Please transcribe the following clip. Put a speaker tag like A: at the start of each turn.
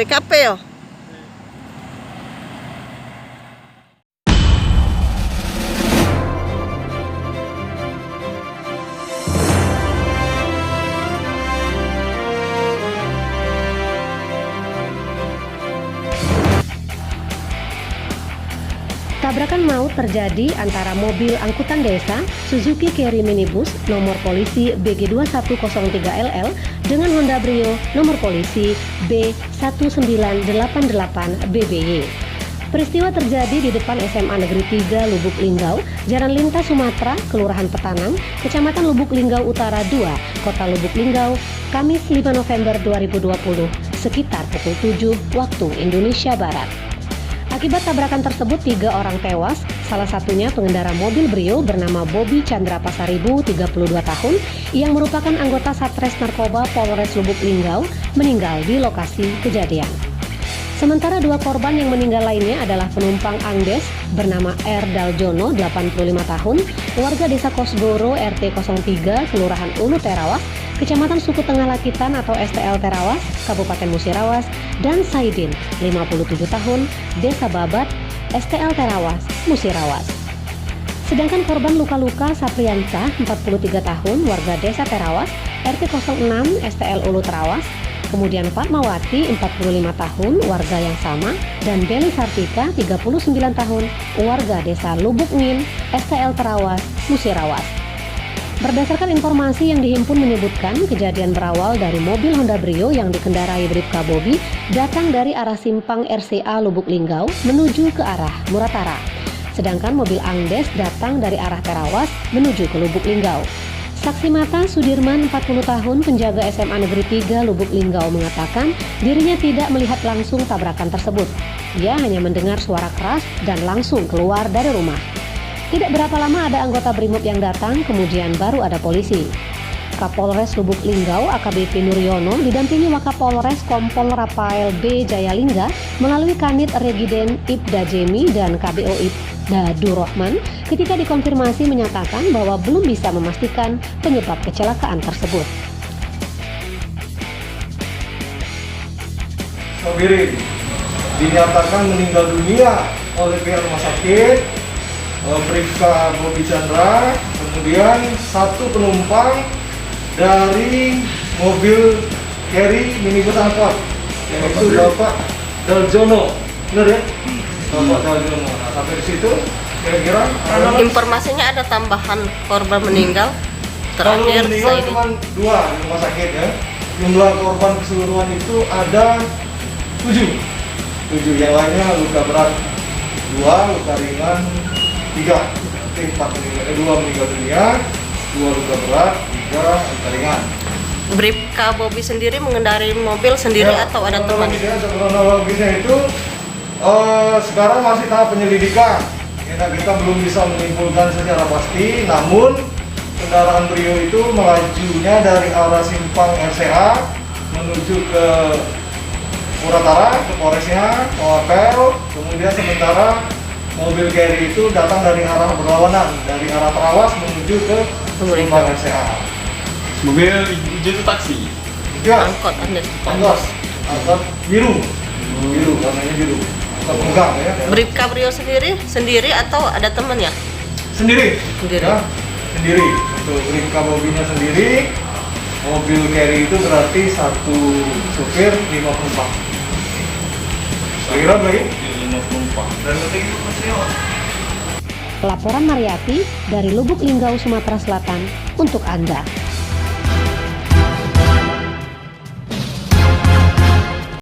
A: TKP yo.
B: Tabrakan maut terjadi antara mobil angkutan desa Suzuki Carry minibus nomor polisi BG2103LL dengan Honda Brio nomor polisi B1988BBY. Peristiwa terjadi di depan SMA Negeri 3 Lubuk Linggau, Jalan Lintas Sumatera, Kelurahan Petanang, Kecamatan Lubuk Linggau Utara 2, Kota Lubuk Linggau, Kamis 5 November 2020, sekitar pukul 7 waktu Indonesia Barat. Akibat tabrakan tersebut 3 orang tewas, salah satunya pengendara mobil Brio bernama Bobby Chandra Pasaribu, 32 tahun, yang merupakan anggota Satres Narkoba Polres Lubuk Linggau, meninggal di lokasi kejadian. Sementara 2 korban yang meninggal lainnya adalah penumpang Angdes bernama R. Daljono, 85 tahun, warga desa Kosgoro RT 03, Kelurahan Ulu Terawas, Kecamatan Suku Tengah Lakitan atau STL Terawas, Kabupaten Musirawas, dan Saidin, 57 tahun, Desa Babat, STL Terawas, Musirawas. Sedangkan korban luka-luka Sapriansa, 43 tahun, warga Desa Terawas, RT 06, STL Ulu Terawas, kemudian Fatmawati, 45 tahun, warga yang sama, dan Beli Sartika, 39 tahun, warga Desa Lubuk Ngin, STL Terawas, Musirawas. Berdasarkan informasi yang dihimpun menyebutkan kejadian berawal dari mobil Honda Brio yang dikendarai Bribka Bobby datang dari arah simpang RCA Lubuk Linggau menuju ke arah Muratara. Sedangkan mobil Angdes datang dari arah Terawas menuju ke Lubuk Linggau. Saksi mata Sudirman, 40 tahun, penjaga SMA Negeri 3 Lubuk Linggau mengatakan dirinya tidak melihat langsung tabrakan tersebut. Dia hanya mendengar suara keras dan langsung keluar dari rumah. Tidak berapa lama ada anggota BRIMOB yang datang, kemudian baru ada polisi. Kapolres Lubuk Linggau AKBP Nuryono didampingi Wakapolres Kompol Rafael B. Jayalingga melalui Kanit Regiden Ibda Jemi dan KBO Ibda Durrahman ketika dikonfirmasi menyatakan bahwa belum bisa memastikan penyebab kecelakaan tersebut.
C: Sopir dinyatakan meninggal dunia oleh pihak rumah sakit Bribka Bobby Chandra, kemudian 1 penumpang dari mobil Carry minibus angkot yaitu Bapak Daljono, benar ya? Bapak Daljono. Nah, sampai di situ kira-kira
A: Informasinya ada tambahan korban meninggal.
C: kalau
A: Terakhir
C: meninggal
A: saya
C: cuma 2 di rumah sakit ya. Jumlah korban keseluruhan itu ada 7. Yang lainnya luka berat 2, luka ringan 3, 4 meninggal, 2 meninggal dunia, 2 luka berat, 3 luka ringan.
A: Bribka Bobby sendiri mengendarai mobil sendiri
C: Ya,
A: atau ada teman?
C: Kronologisnya itu sekarang masih tahap penyelidikan. Kita belum bisa menyimpulkan secara pasti, namun kendaraan Brio itu melajunya dari arah simpang RCA menuju ke Muratara, ke Polresnya, Mawapel, kemudian sementara mobil Carry itu datang dari arah berlawanan, dari arah Terawas menuju ke simpang RCA.
D: Mobil hijau itu taksi.
C: Ya,
A: Angkot Angdes.
C: angkot biru, warnanya biru, angkot pegang ya.
A: Bribka Brio sendiri atau ada teman ya?
C: Sendiri.
A: Sendiri.
C: Ya, sendiri. Untuk Bribka Bobby-nya sendiri. Mobil Carry itu berarti 1 supir 5 penumpang. Kira berapa?
D: 5 penumpang. Dan itu
B: Laporan Mariati dari Lubuk Linggau, Sumatera Selatan untuk Anda.